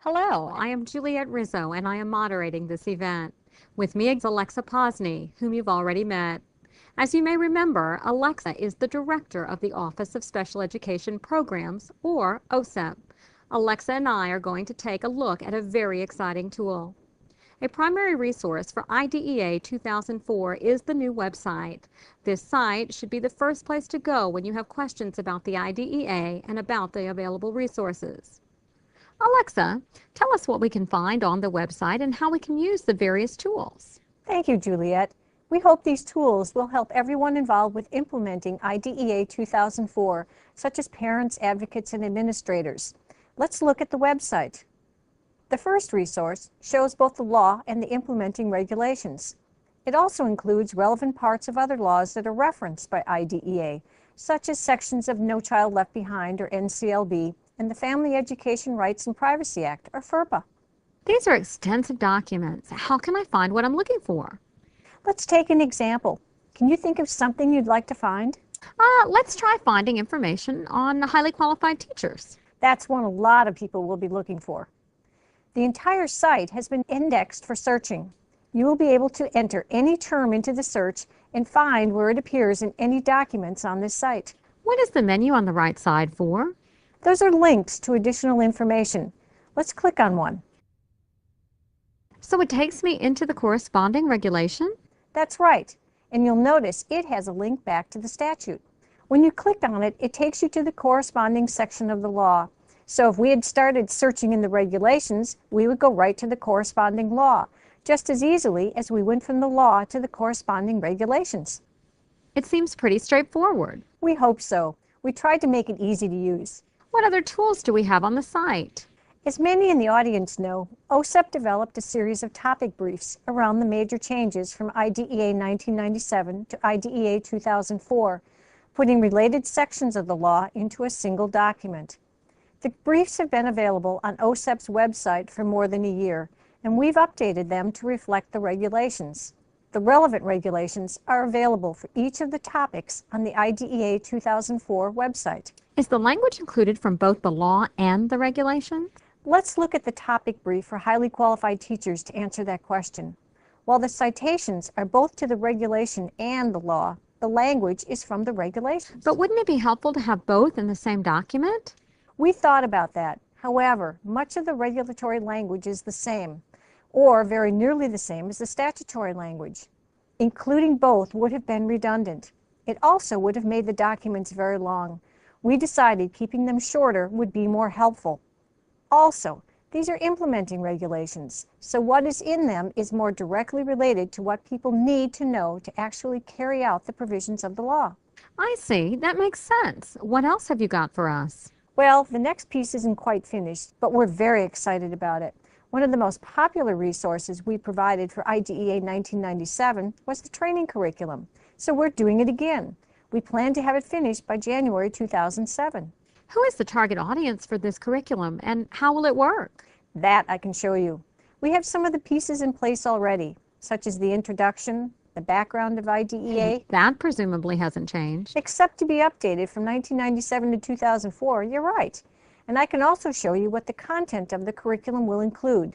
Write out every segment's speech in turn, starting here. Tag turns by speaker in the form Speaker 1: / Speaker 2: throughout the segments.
Speaker 1: Hello, I am Juliet Rizzo, and I am moderating this event. With me is Alexa Posney, whom you've already met. As you may remember, Alexa is the Director of the Office of Special Education Programs, or OSEP. Alexa and I are going to take a look at a very exciting tool. A primary resource for IDEA 2004 is the new website. This site should be the first place to go when you have questions about the IDEA and about the available resources. Alexa, tell us what we can find on the website and how we can use the various tools.
Speaker 2: Thank you, Juliet. We hope these tools will help everyone involved with implementing IDEA 2004, such as parents, advocates, and administrators. Let's look at the website. The first resource shows both the law and the implementing regulations. It also includes relevant parts of other laws that are referenced by IDEA, such as sections of No Child Left Behind, or NCLB, and the Family Education Rights and Privacy Act, or FERPA.
Speaker 1: These are extensive documents. How can I find what I'm looking for?
Speaker 2: Let's take an example. Can you think of something you'd like to find?
Speaker 1: Let's try finding information on highly qualified teachers.
Speaker 2: That's one a lot of people will be looking for. The entire site has been indexed for searching. You will be able to enter any term into the search and find where it appears in any documents on this site.
Speaker 1: What is the menu on the right side for?
Speaker 2: Those are links to additional information. Let's click on one.
Speaker 1: So it takes me into the corresponding regulation?
Speaker 2: That's right, and you'll notice it has a link back to the statute. When you click on it, it takes you to the corresponding section of the law. So if we had started searching in the regulations, we would go right to the corresponding law, just as easily as we went from the law to the corresponding regulations.
Speaker 1: It seems pretty straightforward.
Speaker 2: We hope so. We tried to make it easy to use.
Speaker 1: What other tools do we have on the site?
Speaker 2: As many in the audience know, OSEP developed a series of topic briefs around the major changes from IDEA 1997 to IDEA 2004, putting related sections of the law into a single document. The briefs have been available on OSEP's website for more than a year, and we've updated them to reflect the regulations. The relevant regulations are available for each of the topics on the IDEA 2004 website.
Speaker 1: Is the language included from both the law and the regulations?
Speaker 2: Let's look at the topic brief for highly qualified teachers to answer that question. While the citations are both to the regulation and the law, the language is from the regulations.
Speaker 1: But wouldn't it be helpful to have both in the same document?
Speaker 2: We thought about that. However, much of the regulatory language is the same, or very nearly the same as the statutory language. Including both would have been redundant. It also would have made the documents very long. We decided keeping them shorter would be more helpful. Also, these are implementing regulations, so what is in them is more directly related to what people need to know to actually carry out the provisions of the law.
Speaker 1: I see. That makes sense. What else have you got for us?
Speaker 2: Well, the next piece isn't quite finished, but we're very excited about it. One of the most popular resources we provided for IDEA 1997 was the training curriculum, so we're doing it again. We plan to have it finished by January 2007.
Speaker 1: Who is the target audience for this curriculum, and how will it work?
Speaker 2: That I can show you. We have some of the pieces in place already, such as the introduction, the background of IDEA.
Speaker 1: That presumably hasn't changed.
Speaker 2: Except to be updated from 1997 to 2004, you're right. And I can also show you what the content of the curriculum will include.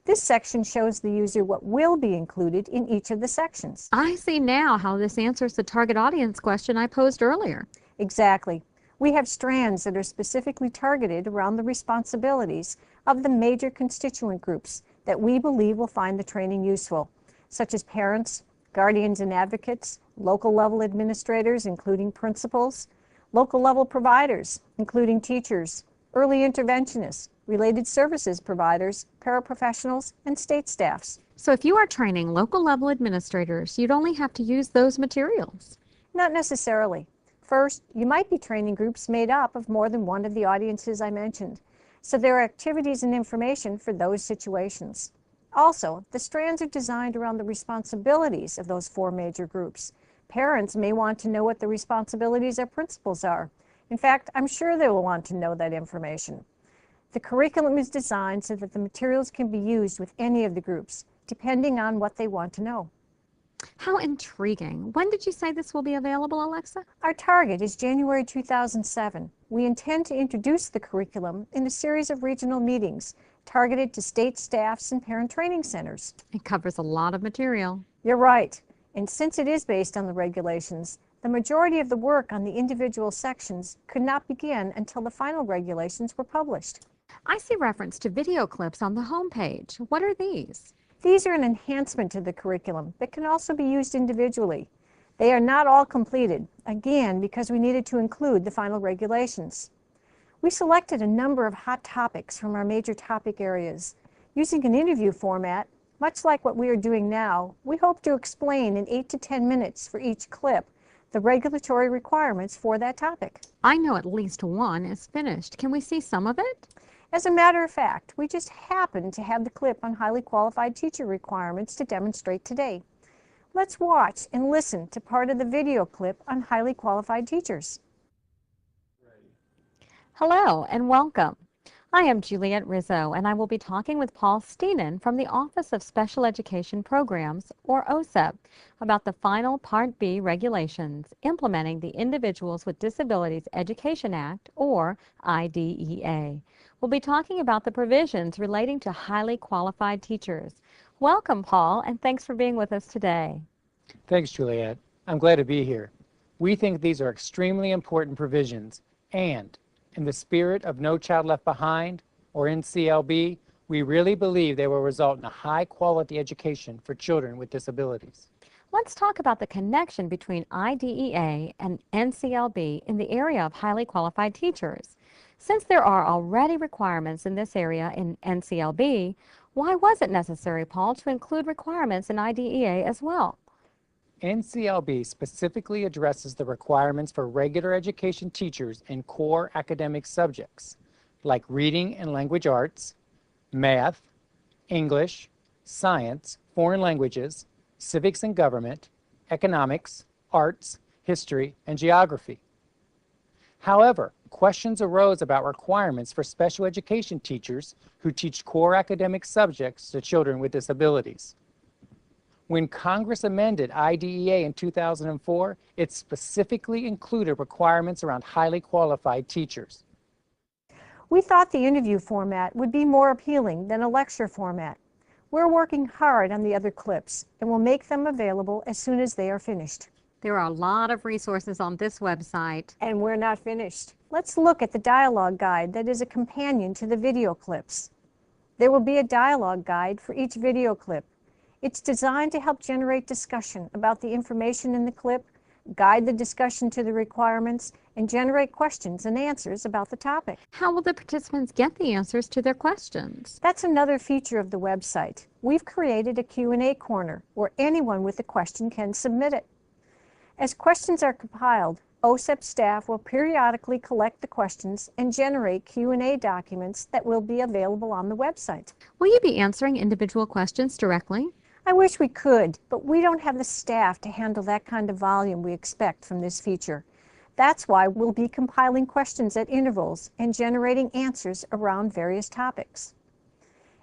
Speaker 2: This section shows the user what will be included in each of the sections.
Speaker 1: I see now how this answers the target audience question I posed earlier.
Speaker 2: Exactly. We have strands that are specifically targeted around the responsibilities of the major constituent groups that we believe will find the training useful, such as parents, guardians and advocates, local level administrators, including principals, local level providers, including teachers, early interventionists, related services providers, paraprofessionals, and state staffs.
Speaker 1: So if you are training local level administrators, you'd only have to use those materials.
Speaker 2: Not necessarily. First, you might be training groups made up of more than one of the audiences I mentioned, so there are activities and information for those situations. Also, the strands are designed around the responsibilities of those four major groups. Parents may want to know what the responsibilities of principals are. In fact, I'm sure they will want to know that information. The curriculum is designed so that the materials can be used with any of the groups, depending on what they want to know.
Speaker 1: How intriguing. When did you say this will be available, Alexa?
Speaker 2: Our target is January 2007. We intend to introduce the curriculum in a series of regional meetings targeted to state staffs and parent training centers.
Speaker 1: It covers a lot of material.
Speaker 2: You're right. And since it is based on the regulations, the majority of the work on the individual sections could not begin until the final regulations were published.
Speaker 1: I see reference to video clips on the home page. What are these?
Speaker 2: These are an enhancement to the curriculum that can also be used individually. They are not all completed, again, because we needed to include the final regulations. We selected a number of hot topics from our major topic areas. Using an interview format, much like what we are doing now, we hope to explain in 8 to 10 minutes for each clip the regulatory requirements for that topic.
Speaker 1: I know at least one is finished. Can we see some of it?
Speaker 2: As a matter of fact, we just happen to have the clip on highly qualified teacher requirements to demonstrate today. Let's watch and listen to part of the video clip on highly qualified teachers.
Speaker 1: Hello and welcome. I am Juliette Rizzo, and I will be talking with Paul Steenan from the Office of Special Education Programs, or OSEP, about the final Part B regulations implementing the Individuals with Disabilities Education Act, or IDEA. We'll be talking about the provisions relating to highly qualified teachers. Welcome, Paul, and thanks for being with us today.
Speaker 3: Thanks, Juliette. I'm glad to be here. We think these are extremely important provisions, and in the spirit of No Child Left Behind, or NCLB, we really believe they will result in a high-quality education for children with disabilities.
Speaker 1: Let's talk about the connection between IDEA and NCLB in the area of highly qualified teachers. Since there are already requirements in this area in NCLB, why was it necessary, Paul, to include requirements in IDEA as well?
Speaker 3: NCLB specifically addresses the requirements for regular education teachers in core academic subjects like reading and language arts, math, English, science, foreign languages, civics and government, economics, arts, history, and geography. However, questions arose about requirements for special education teachers who teach core academic subjects to children with disabilities. When Congress amended IDEA in 2004, it specifically included requirements around highly qualified teachers.
Speaker 2: We thought the interview format would be more appealing than a lecture format. We're working hard on the other clips and will make them available as soon as they are finished.
Speaker 1: There are a lot of resources on this website.
Speaker 2: And we're not finished. Let's look at the dialogue guide that is a companion to the video clips. There will be a dialogue guide for each video clip. It's designed to help generate discussion about the information in the clip, guide the discussion to the requirements, and generate questions and answers about the topic.
Speaker 1: How will the participants get the answers to their questions?
Speaker 2: That's another feature of the website. We've created a Q&A corner where anyone with a question can submit it. As questions are compiled, OSEP staff will periodically collect the questions and generate Q&A documents that will be available on the website.
Speaker 1: Will you be answering individual questions directly?
Speaker 2: I wish we could, but we don't have the staff to handle that kind of volume we expect from this feature. That's why we'll be compiling questions at intervals and generating answers around various topics.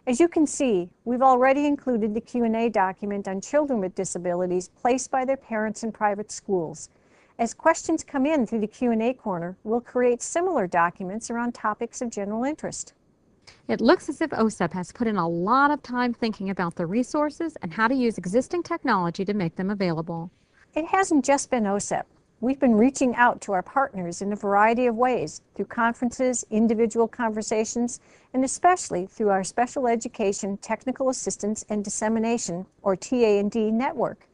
Speaker 2: As you can see, we've already included the Q&A document on children with disabilities placed by their parents in private schools. As questions come in through the Q&A corner, we'll create similar documents around topics of general interest.
Speaker 1: It looks as if OSEP has put in a lot of time thinking about the resources and how to use existing technology to make them available.
Speaker 2: It hasn't just been OSEP. We've been reaching out to our partners in a variety of ways, through conferences, individual conversations, and especially through our Special Education Technical Assistance and Dissemination, or TA&D network.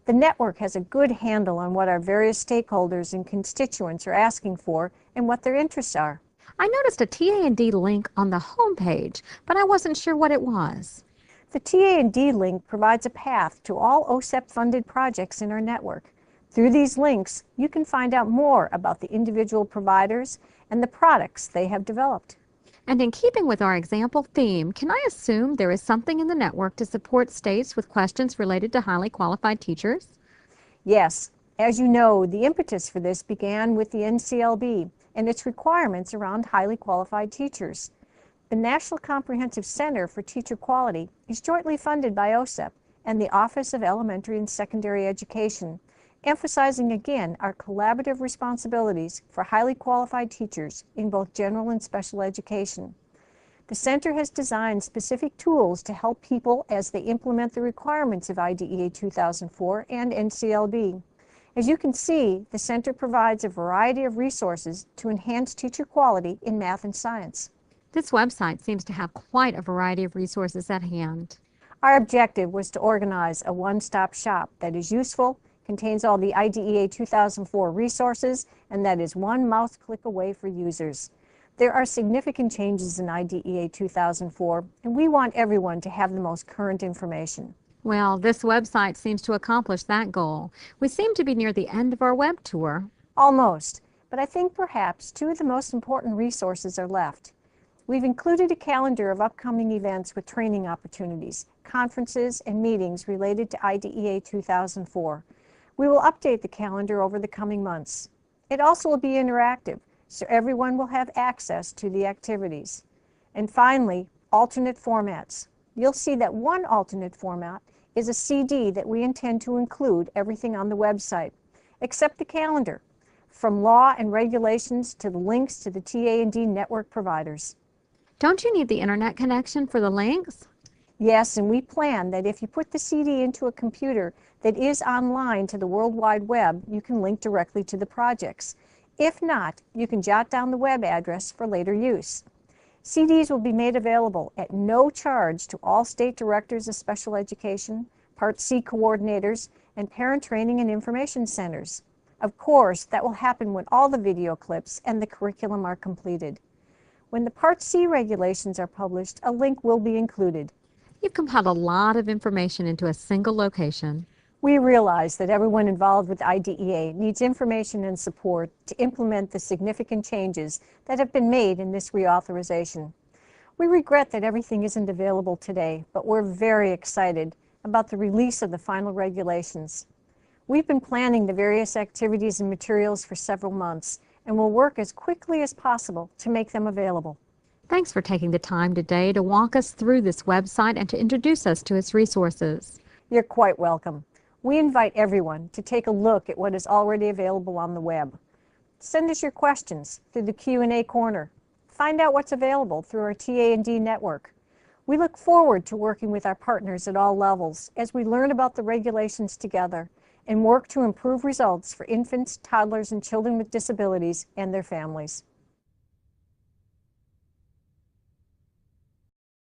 Speaker 2: The network has a good handle on what our various stakeholders and constituents are asking for and what their interests are.
Speaker 1: I noticed a TA&D link on the home page, but I wasn't sure what it was.
Speaker 2: The TA&D link provides a path to all OSEP-funded projects in our network. Through these links, you can find out more about the individual providers and the products they have developed.
Speaker 1: And in keeping with our example theme, can I assume there is something in the network to support states with questions related to highly qualified teachers?
Speaker 2: Yes. As you know, the impetus for this began with the NCLB and its requirements around highly qualified teachers. The National Comprehensive Center for Teacher Quality is jointly funded by OSEP and the Office of Elementary and Secondary Education, emphasizing again our collaborative responsibilities for highly qualified teachers in both general and special education. The Center has designed specific tools to help people as they implement the requirements of IDEA 2004 and NCLB. As you can see, the Center provides a variety of resources to enhance teacher quality in math and science.
Speaker 1: This website seems to have quite a variety of resources at hand.
Speaker 2: Our objective was to organize a one-stop shop that is useful, contains all the IDEA 2004 resources, and that is one mouse click away for users. There are significant changes in IDEA 2004, and we want everyone to have the most current information.
Speaker 1: Well, this website seems to accomplish that goal. We seem to be near the end of our web tour.
Speaker 2: Almost, but I think perhaps two of the most important resources are left. We've included a calendar of upcoming events with training opportunities, conferences, and meetings related to IDEA 2004. We will update the calendar over the coming months. It also will be interactive, so everyone will have access to the activities. And finally, alternate formats. You'll see that one alternate format is a CD that we intend to include everything on the website, except the calendar, from law and regulations to the links to the TA&D network providers.
Speaker 1: Don't you need the internet connection for the links?
Speaker 2: Yes, and we plan that if you put the CD into a computer that is online to the World Wide Web, you can link directly to the projects. If not, you can jot down the web address for later use. CDs will be made available at no charge to all state directors of special education, Part C coordinators, and parent training and information centers. Of course, that will happen when all the video clips and the curriculum are completed. When the Part C regulations are published, a link will be included.
Speaker 1: You've compiled a lot of information into a single location.
Speaker 2: We realize that everyone involved with IDEA needs information and support to implement the significant changes that have been made in this reauthorization. We regret that everything isn't available today, but we're very excited about the release of the final regulations. We've been planning the various activities and materials for several months and will work as quickly as possible to make them available.
Speaker 1: Thanks for taking the time today to walk us through this website and to introduce us to its resources.
Speaker 2: You're quite welcome. We invite everyone to take a look at what is already available on the web. Send us your questions through the Q&A corner. Find out what's available through our TA&D network. We look forward to working with our partners at all levels as we learn about the regulations together and work to improve results for infants, toddlers, and children with disabilities and their families.